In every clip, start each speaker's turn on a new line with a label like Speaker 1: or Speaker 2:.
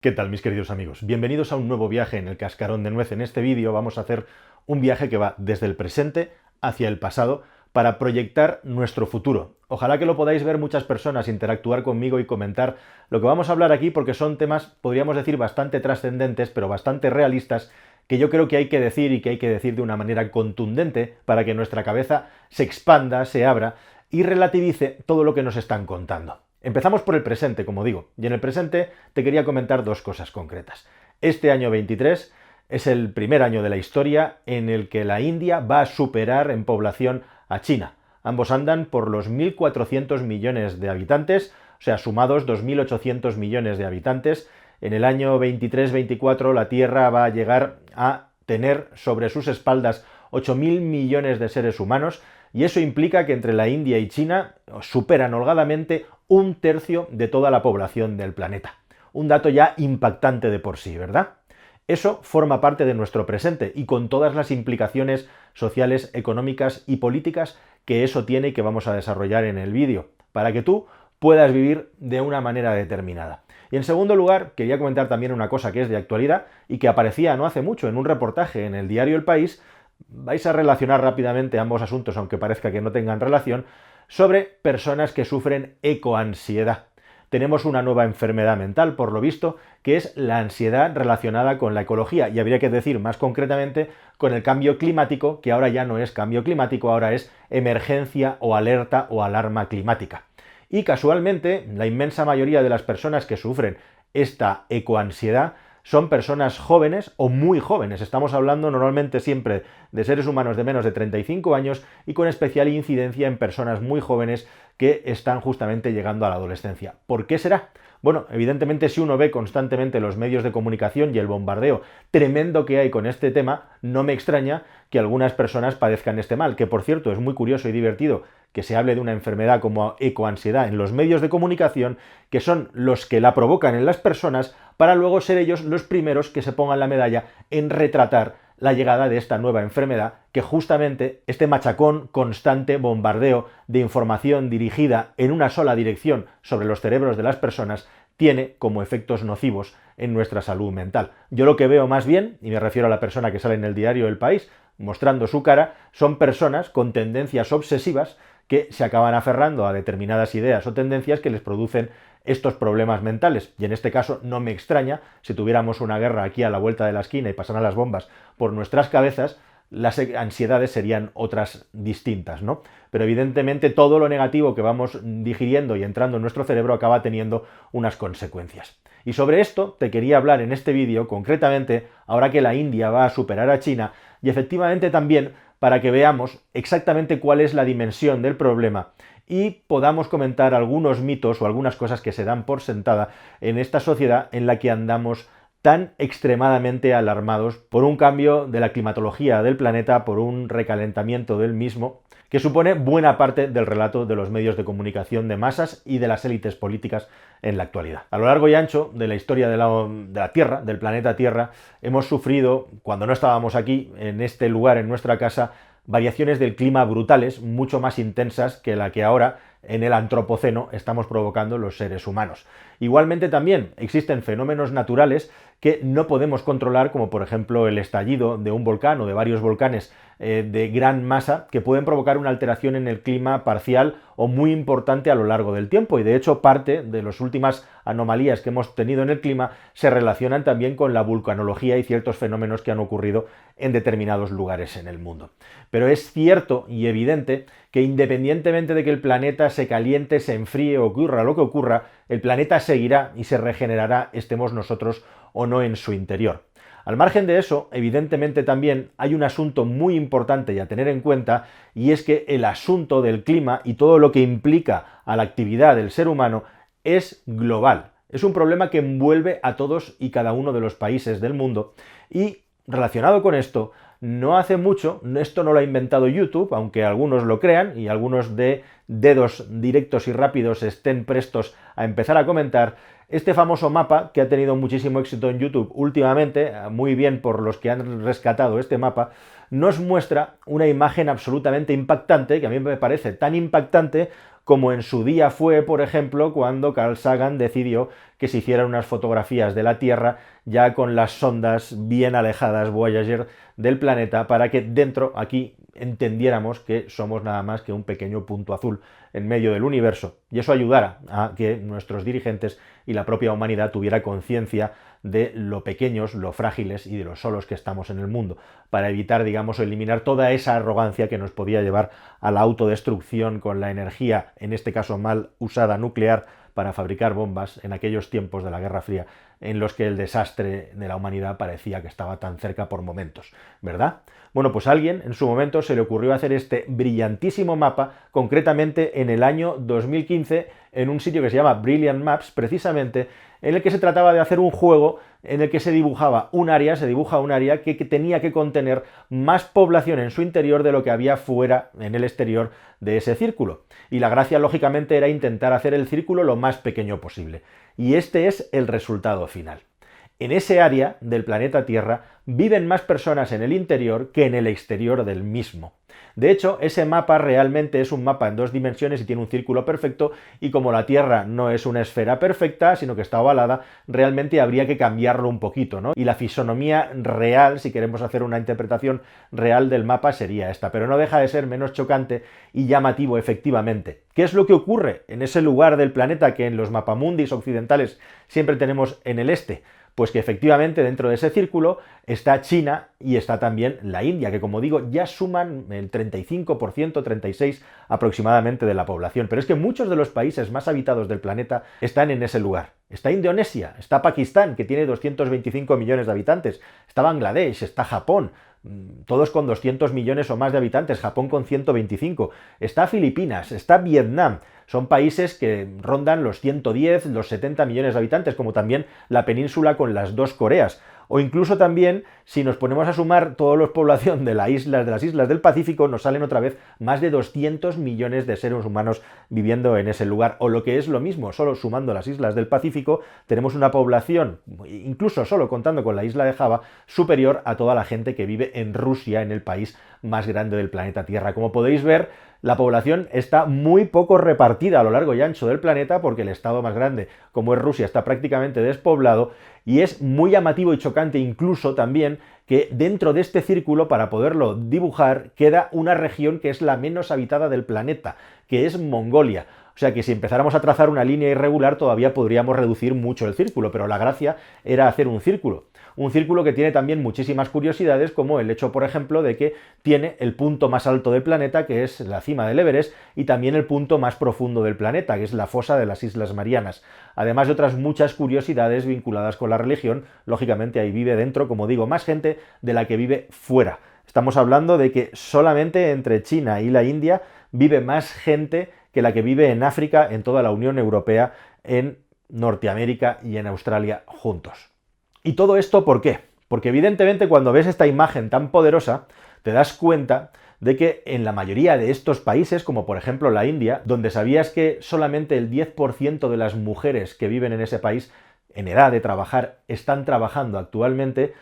Speaker 1: ¿Qué tal, mis queridos amigos? Bienvenidos a un nuevo viaje en el Cascarón de Nuez. En este vídeo vamos a hacer un viaje que va desde el presente hacia el pasado para proyectar nuestro futuro. Ojalá que lo podáis ver muchas personas, interactuar conmigo y comentar lo que vamos a hablar aquí, porque son temas, podríamos decir, bastante trascendentes, pero bastante realistas, que yo creo que hay que decir y que hay que decir de una manera contundente para que nuestra cabeza se expanda, se abra y relativice todo lo que nos están contando. Empezamos por el presente, como digo, y en el presente te quería comentar dos cosas concretas. Este año 23 es el primer año de la historia en el que la India va a superar en población a China. Ambos andan por los 1.400 millones de habitantes, o sea, sumados 2.800 millones de habitantes. En el año 23-24 la Tierra va a llegar a tener sobre sus espaldas 8.000 millones de seres humanos, y eso implica que entre la India y China superan holgadamente un tercio de toda la población del planeta. Un dato ya impactante de por sí, ¿verdad? Eso forma parte de nuestro presente y con todas las implicaciones sociales, económicas y políticas que eso tiene y que vamos a desarrollar en el vídeo, para que tú puedas vivir de una manera determinada. Y en segundo lugar, quería comentar también una cosa que es de actualidad y que aparecía no hace mucho en un reportaje en el diario El País. Vais a relacionar rápidamente ambos asuntos, aunque parezca que no tengan relación, sobre personas que sufren ecoansiedad. Tenemos una nueva enfermedad mental, por lo visto, que es la ansiedad relacionada con la ecología, y habría que decir más concretamente con el cambio climático, que ahora ya no es cambio climático, ahora es emergencia o alerta o alarma climática. Y casualmente, la inmensa mayoría de las personas que sufren esta ecoansiedad son personas jóvenes o muy jóvenes. Estamos hablando normalmente siempre de seres humanos de menos de 35 años y con especial incidencia en personas muy jóvenes que están justamente llegando a la adolescencia. ¿Por qué será? Bueno, evidentemente si uno ve constantemente los medios de comunicación y el bombardeo tremendo que hay con este tema, no me extraña que algunas personas padezcan este mal, que por cierto es muy curioso y divertido que se hable de una enfermedad como ecoansiedad en los medios de comunicación, que son los que la provocan en las personas, para luego ser ellos los primeros que se pongan la medalla en retratar la llegada de esta nueva enfermedad, que justamente este machacón, constante bombardeo de información dirigida en una sola dirección sobre los cerebros de las personas, tiene como efectos nocivos en nuestra salud mental. Yo lo que veo más bien, y me refiero a la persona que sale en el diario El País mostrando su cara, son personas con tendencias obsesivas que se acaban aferrando a determinadas ideas o tendencias que les producen estos problemas mentales. Y en este caso no me extraña, si tuviéramos una guerra aquí a la vuelta de la esquina y pasaran las bombas por nuestras cabezas, las ansiedades serían otras distintas, ¿no? Pero evidentemente todo lo negativo que vamos digiriendo y entrando en nuestro cerebro acaba teniendo unas consecuencias. Y sobre esto te quería hablar en este vídeo concretamente, ahora que la India va a superar a China, y efectivamente también para que veamos exactamente cuál es la dimensión del problema y podamos comentar algunos mitos o algunas cosas que se dan por sentada en esta sociedad en la que andamos tan extremadamente alarmados por un cambio de la climatología del planeta, por un recalentamiento del mismo, que supone buena parte del relato de los medios de comunicación de masas y de las élites políticas en la actualidad. A lo largo y ancho de la historia de la Tierra, del planeta Tierra, hemos sufrido, cuando no estábamos aquí, en este lugar, en nuestra casa, variaciones del clima brutales, mucho más intensas que la que ahora en el antropoceno estamos provocando los seres humanos. Igualmente también existen fenómenos naturales que no podemos controlar, como por ejemplo el estallido de un volcán o de varios volcanes de gran masa, que pueden provocar una alteración en el clima parcial o muy importante a lo largo del tiempo, y de hecho parte de las últimas anomalías que hemos tenido en el clima se relacionan también con la vulcanología y ciertos fenómenos que han ocurrido en determinados lugares en el mundo. Pero es cierto y evidente que independientemente de que el planeta se caliente, se enfríe o ocurra lo que ocurra, el planeta seguirá y se regenerará, estemos nosotros o no en su interior. Al margen de eso, evidentemente también hay un asunto muy importante y a tener en cuenta, y es que el asunto del clima y todo lo que implica a la actividad del ser humano es global. Es un problema que envuelve a todos y cada uno de los países del mundo, y relacionado con esto, no hace mucho, esto no lo ha inventado YouTube, aunque algunos lo crean y algunos de dedos directos y rápidos estén prestos a empezar a comentar, Este famoso mapa, que ha tenido muchísimo éxito en YouTube últimamente, muy bien por los que han rescatado este mapa, nos muestra una imagen absolutamente impactante, que a mí me parece tan impactante como en su día fue, por ejemplo, cuando Carl Sagan decidió que se hicieran unas fotografías de la Tierra ya con las sondas bien alejadas Voyager del planeta para que dentro, aquí, entendiéramos que somos nada más que un pequeño punto azul en medio del universo, y eso ayudara a que nuestros dirigentes y la propia humanidad tuviera conciencia de lo pequeños, lo frágiles y de lo solos que estamos en el mundo, para evitar, digamos, eliminar toda esa arrogancia que nos podía llevar a la autodestrucción con la energía, en este caso mal usada, nuclear, para fabricar bombas en aquellos tiempos de la Guerra Fría en los que el desastre de la humanidad parecía que estaba tan cerca por momentos, ¿verdad? Bueno, pues a alguien en su momento se le ocurrió hacer este brillantísimo mapa, concretamente en el año 2015, en un sitio que se llama Brilliant Maps, precisamente, en el que se trataba de hacer un juego en el que se dibuja un área que tenía que contener más población en su interior de lo que había fuera, en el exterior de ese círculo. Y la gracia, lógicamente, era intentar hacer el círculo lo más pequeño posible. Y este es el resultado final. En ese área del planeta Tierra viven más personas en el interior que en el exterior del mismo. De hecho, ese mapa realmente es un mapa en 2 dimensiones y tiene un círculo perfecto, y como la Tierra no es una esfera perfecta, sino que está ovalada, realmente habría que cambiarlo un poquito, ¿no? Y la fisonomía real, si queremos hacer una interpretación real del mapa, sería esta, pero no deja de ser menos chocante y llamativo efectivamente. ¿Qué es lo que ocurre en ese lugar del planeta que en los mapamundis occidentales siempre tenemos en el este? Pues que efectivamente dentro de ese círculo está China y está también la India, que como digo ya suman el 35%, 36% aproximadamente de la población. Pero es que muchos de los países más habitados del planeta están en ese lugar. Está Indonesia, está Pakistán, que tiene 225 millones de habitantes, está Bangladesh, está Japón, todos con 200 millones o más de habitantes, Japón con 125, está Filipinas, está Vietnam. Son países que rondan los 110, los 70 millones de habitantes, como también la península con las 2 Coreas. O incluso también, si nos ponemos a sumar toda la población de las islas del Pacífico, nos salen otra vez más de 200 millones de seres humanos viviendo en ese lugar. O lo que es lo mismo, solo sumando las islas del Pacífico, tenemos una población, incluso solo contando con la isla de Java, superior a toda la gente que vive en Rusia, en el país más grande del planeta Tierra. Como podéis ver, la población está muy poco repartida a lo largo y ancho del planeta, porque el estado más grande, como es Rusia, está prácticamente despoblado, y es muy llamativo y chocante incluso también que dentro de este círculo, para poderlo dibujar, queda una región que es la menos habitada del planeta, que es Mongolia. O sea que si empezáramos a trazar una línea irregular todavía podríamos reducir mucho el círculo, pero la gracia era hacer un círculo. Un círculo que tiene también muchísimas curiosidades, como el hecho, por ejemplo, de que tiene el punto más alto del planeta, que es la cima del Everest, y también el punto más profundo del planeta, que es la fosa de las Islas Marianas. Además de otras muchas curiosidades vinculadas con la religión, lógicamente ahí vive dentro, como digo, más gente de la que vive fuera. Estamos hablando de que solamente entre China y la India vive más gente que la que vive en África, en toda la Unión Europea, en Norteamérica y en Australia juntos. ¿Y todo esto por qué? Porque evidentemente cuando ves esta imagen tan poderosa, te das cuenta de que en la mayoría de estos países, como por ejemplo la India, donde sabías que solamente el 10% de las mujeres que viven en ese país en edad de trabajar están trabajando actualmente,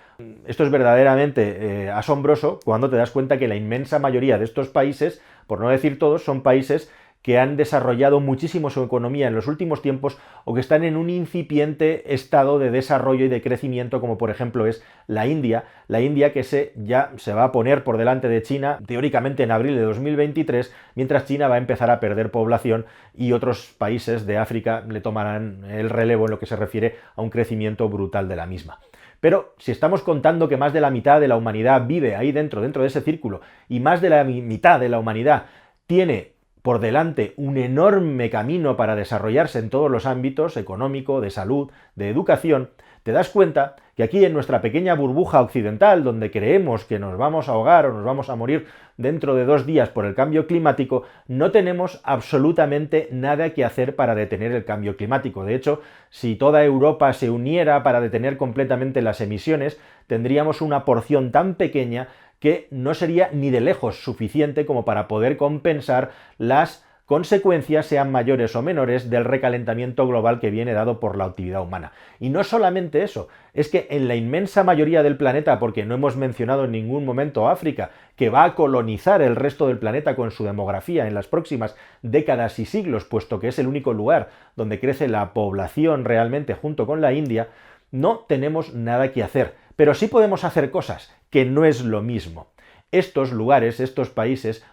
Speaker 1: esto es verdaderamente asombroso cuando te das cuenta que la inmensa mayoría de estos países, por no decir todos, son países que han desarrollado muchísimo su economía en los últimos tiempos o que están en un incipiente estado de desarrollo y de crecimiento, como por ejemplo es la India que ya se va a poner por delante de China teóricamente en abril de 2023, mientras China va a empezar a perder población y otros países de África le tomarán el relevo en lo que se refiere a un crecimiento brutal de la misma. Pero si estamos contando que más de la mitad de la humanidad vive ahí dentro de ese círculo, y más de la mitad de la humanidad tiene por delante un enorme camino para desarrollarse en todos los ámbitos, económico, de salud, de educación, te das cuenta que aquí en nuestra pequeña burbuja occidental, donde creemos que nos vamos a ahogar o nos vamos a morir dentro de 2 días por el cambio climático, no tenemos absolutamente nada que hacer para detener el cambio climático. De hecho, si toda Europa se uniera para detener completamente las emisiones, tendríamos una porción tan pequeña que no sería ni de lejos suficiente como para poder compensar las consecuencias, sean mayores o menores, del recalentamiento global que viene dado por la actividad humana. Y no solamente eso, es que en la inmensa mayoría del planeta, porque no hemos mencionado en ningún momento África, que va a colonizar el resto del planeta con su demografía en las próximas décadas y siglos, puesto que es el único lugar donde crece la población realmente junto con la India, no tenemos nada que hacer. Pero sí podemos hacer cosas, que no es lo mismo. Estos lugares, estos países,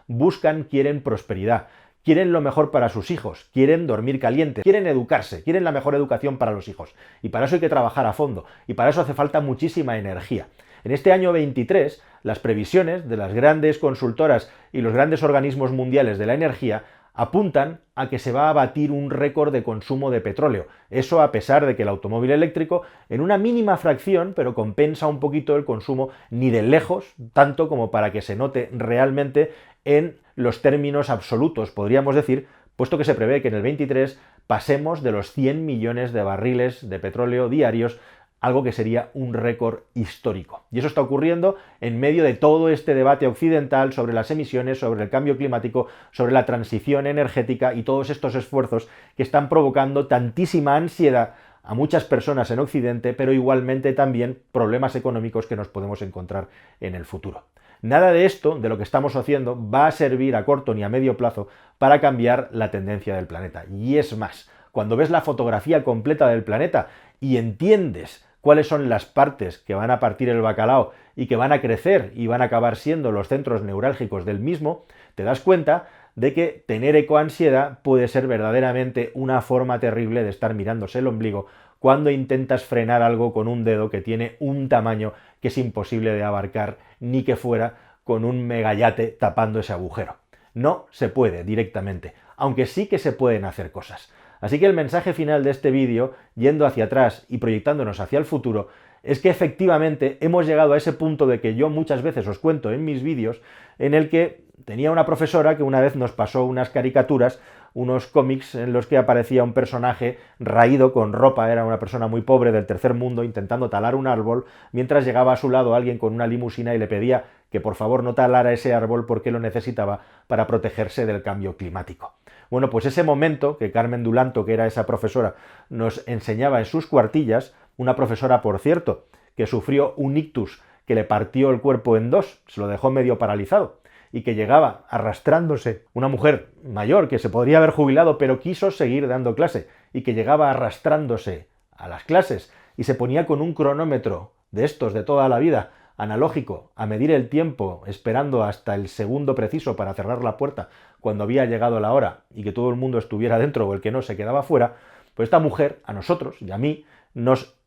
Speaker 1: quieren prosperidad, quieren lo mejor para sus hijos, quieren dormir caliente, quieren educarse, quieren la mejor educación para los hijos. Y para eso hay que trabajar a fondo, y para eso hace falta muchísima energía. En este año 23, las previsiones de las grandes consultoras y los grandes organismos mundiales de la energía apuntan a que se va a batir un récord de consumo de petróleo. Eso a pesar de que el automóvil eléctrico, en una mínima fracción, pero compensa un poquito el consumo, ni de lejos, tanto como para que se note realmente en los términos absolutos, podríamos decir, puesto que se prevé que en el 23 pasemos de los 100 millones de barriles de petróleo diarios, algo que sería un récord histórico. Y eso está ocurriendo en medio de todo este debate occidental sobre las emisiones, sobre el cambio climático, sobre la transición energética y todos estos esfuerzos que están provocando tantísima ansiedad a muchas personas en Occidente, pero igualmente también problemas económicos que nos podemos encontrar en el futuro. Nada de esto, de lo que estamos haciendo, va a servir a corto ni a medio plazo para cambiar la tendencia del planeta. Y es más, cuando ves la fotografía completa del planeta y entiendes cuáles son las partes que van a partir el bacalao y que van a crecer y van a acabar siendo los centros neurálgicos del mismo, te das cuenta de que tener ecoansiedad puede ser verdaderamente una forma terrible de estar mirándose el ombligo cuando intentas frenar algo con un dedo que tiene un tamaño que es imposible de abarcar, ni que fuera con un megayate tapando ese agujero. No se puede directamente, aunque sí que se pueden hacer cosas. Así que el mensaje final de este vídeo, yendo hacia atrás y proyectándonos hacia el futuro, es que efectivamente hemos llegado a ese punto de que yo muchas veces os cuento en mis vídeos, en el que tenía una profesora que una vez nos pasó unas caricaturas, unos cómics en los que aparecía un personaje raído con ropa, era una persona muy pobre del tercer mundo intentando talar un árbol, mientras llegaba a su lado alguien con una limusina y le pedía que por favor no talara ese árbol porque lo necesitaba para protegerse del cambio climático. Bueno, pues ese momento que Carmen Dulanto, que era esa profesora, nos enseñaba en sus cuartillas, una profesora, por cierto, que sufrió un ictus que le partió el cuerpo en dos, se lo dejó medio paralizado, y que llegaba arrastrándose, una mujer mayor que se podría haber jubilado pero quiso seguir dando clase, y que llegaba arrastrándose a las clases y se ponía con un cronómetro de estos de toda la vida, analógico, a medir el tiempo, esperando hasta el segundo preciso para cerrar la puerta cuando había llegado la hora y que todo el mundo estuviera dentro o el que no se quedaba fuera, pues esta mujer, a nosotros y a mí,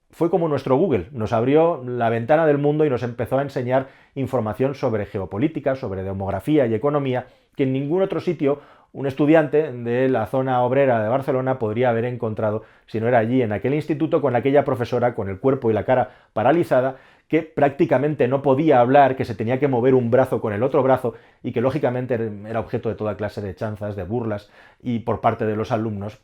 Speaker 1: fue como nuestro Google, nos abrió la ventana del mundo y nos empezó a enseñar información sobre geopolítica, sobre demografía y economía, que en ningún otro sitio un estudiante de la zona obrera de Barcelona podría haber encontrado si no era allí en aquel instituto con aquella profesora con el cuerpo y la cara paralizada, que prácticamente no podía hablar, que se tenía que mover un brazo con el otro brazo y que lógicamente era objeto de toda clase de chanzas, de burlas y por parte de los alumnos,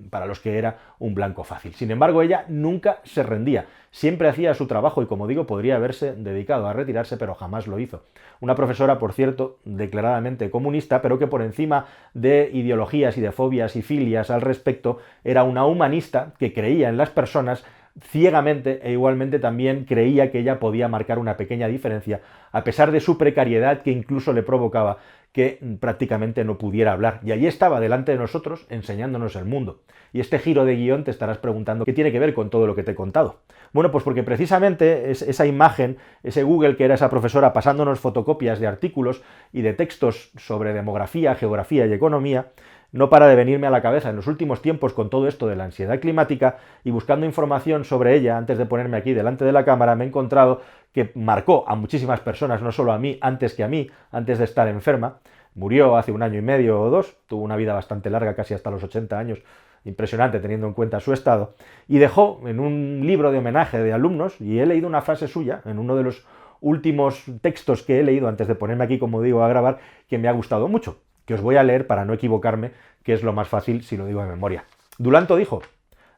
Speaker 1: para los que era un blanco fácil. Sin embargo, ella nunca se rendía, siempre hacía su trabajo y, como digo, podría haberse dedicado a retirarse, pero jamás lo hizo. Una profesora, por cierto, declaradamente comunista, pero que por encima de ideologías y de fobias y filias al respecto, era una humanista que creía en las personas ciegamente, e igualmente también creía que ella podía marcar una pequeña diferencia, a pesar de su precariedad que incluso le provocaba que prácticamente no pudiera hablar. Y allí estaba delante de nosotros enseñándonos el mundo. Y este giro de guión te estarás preguntando qué tiene que ver con todo lo que te he contado. Bueno, pues porque precisamente esa imagen, ese Google que era esa profesora pasándonos fotocopias de artículos y de textos sobre demografía, geografía y economía, no para de venirme a la cabeza en los últimos tiempos con todo esto de la ansiedad climática, y buscando información sobre ella antes de ponerme aquí delante de la cámara me he encontrado que marcó a muchísimas personas, no solo a mí, antes de estar enferma. Murió hace 1 año y medio o 2, tuvo una vida bastante larga, casi hasta los 80 años, impresionante teniendo en cuenta su estado, y dejó en un libro de homenaje de alumnos, y he leído una frase suya en uno de los últimos textos que he leído antes de ponerme aquí, como digo, a grabar, que me ha gustado mucho, que os voy a leer para no equivocarme, que es lo más fácil si lo digo de memoria. Dulanto dijo: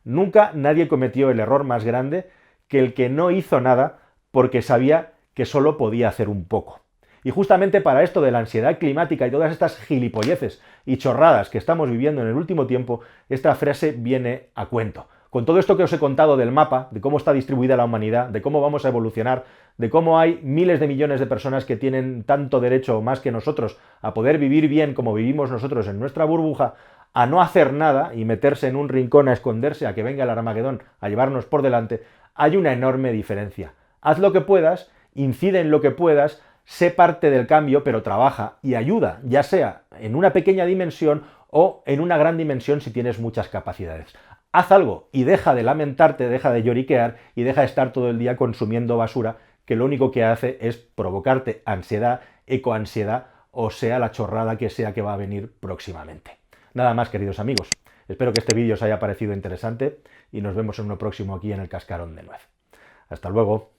Speaker 1: «Nunca nadie cometió el error más grande que el que no hizo nada porque sabía que solo podía hacer un poco». Y justamente para esto de la ansiedad climática y todas estas gilipolleces y chorradas que estamos viviendo en el último tiempo, esta frase viene a cuento. Con todo esto que os he contado del mapa, de cómo está distribuida la humanidad, de cómo vamos a evolucionar, de cómo hay miles de millones de personas que tienen tanto derecho o más que nosotros a poder vivir bien como vivimos nosotros en nuestra burbuja, a no hacer nada y meterse en un rincón a esconderse, a que venga el Armagedón a llevarnos por delante, hay una enorme diferencia. Haz lo que puedas, incide en lo que puedas, sé parte del cambio, pero trabaja y ayuda, ya sea en una pequeña dimensión o en una gran dimensión si tienes muchas capacidades. Haz algo y deja de lamentarte, deja de lloriquear y deja de estar todo el día consumiendo basura, que lo único que hace es provocarte ansiedad, ecoansiedad, o sea la chorrada que sea que va a venir próximamente. Nada más, queridos amigos. Espero que este vídeo os haya parecido interesante y nos vemos en uno próximo aquí en el Cascarón de Nuez. Hasta luego.